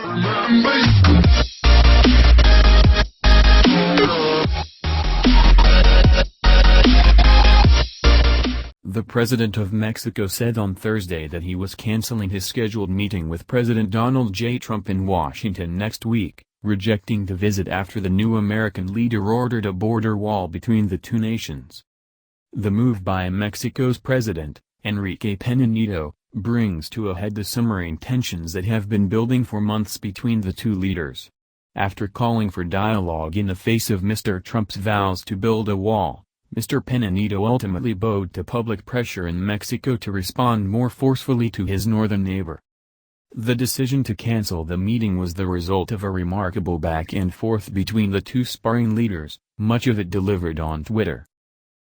The president of Mexico said on Thursday that he was canceling his scheduled meeting with President Donald J. Trump in Washington next week, rejecting the visit after the new American leader ordered a border wall between the two nations. The move by Mexico's president, Enrique Peña Nieto, brings to a head the simmering tensions that have been building for months between the two leaders. After calling for dialogue in the face of Mr. Trump's vows to build a wall, Mr. Peña Nieto ultimately bowed to public pressure in Mexico to respond more forcefully to his northern neighbor. The decision to cancel the meeting was the result of a remarkable back and forth between the two sparring leaders, much of it delivered on Twitter.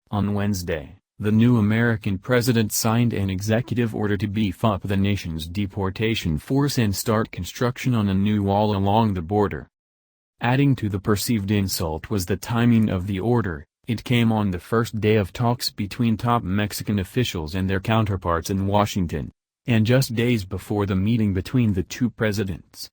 On Wednesday, the new American president signed an executive order to beef up the nation's deportation force and start construction on a new wall along the border. Adding to the perceived insult was the timing of the order. It came on the first day of talks between top Mexican officials and their counterparts in Washington, and just days before the meeting between the two presidents.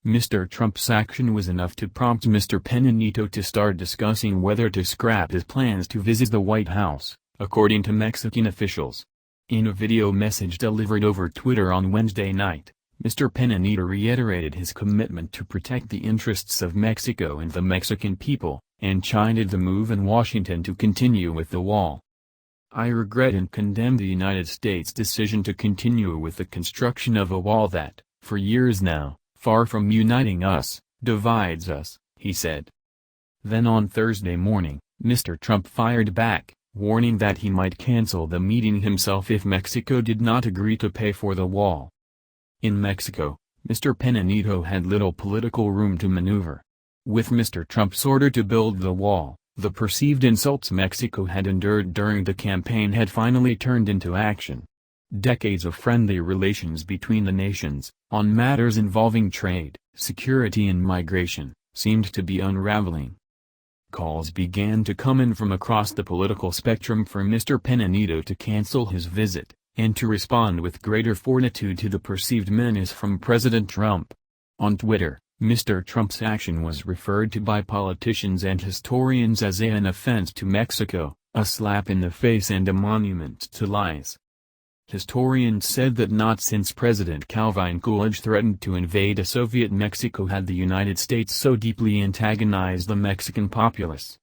Mr. Trump's action was enough to prompt Mr. Peña Nieto to start discussing whether to scrap his plans to visit the White House, according to Mexican officials. In a video message delivered over Twitter on Wednesday night, Mr. Peña Nieto reiterated his commitment to protect the interests of Mexico and the Mexican people, and chided the move in Washington to continue with the wall. "I regret and condemn the United States' decision to continue with the construction of a wall that, for years now, far from uniting us, divides us," he said. Then on Thursday morning, Mr. Trump fired back, warning that he might cancel the meeting himself if Mexico did not agree to pay for the wall. In Mexico, Mr. Peña Nieto had little political room to maneuver. With Mr. Trump's order to build the wall, the perceived insults Mexico had endured during the campaign had finally turned into action. Decades of friendly relations between the nations, on matters involving trade, security and migration, seemed to be unraveling. Calls began to come in from across the political spectrum for Mr. Peña Nieto to cancel his visit, and to respond with greater fortitude to the perceived menace from President Trump. On Twitter, Mr. Trump's action was referred to by politicians and historians as an offense to Mexico, a slap in the face and a monument to lies. Historians said that not since President Calvin Coolidge threatened to invade a Soviet Mexico had the United States so deeply antagonized the Mexican populace.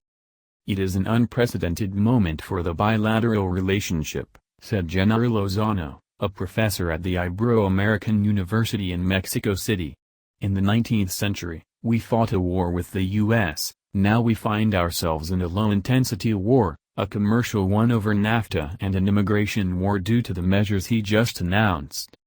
"It is an unprecedented moment for the bilateral relationship," said Gennaro Lozano, a professor at the Ibero-American University in Mexico City. "In the 19th century, we fought a war with the U.S., now we find ourselves in a low-intensity war, a commercial one over NAFTA and an immigration war due to the measures he just announced."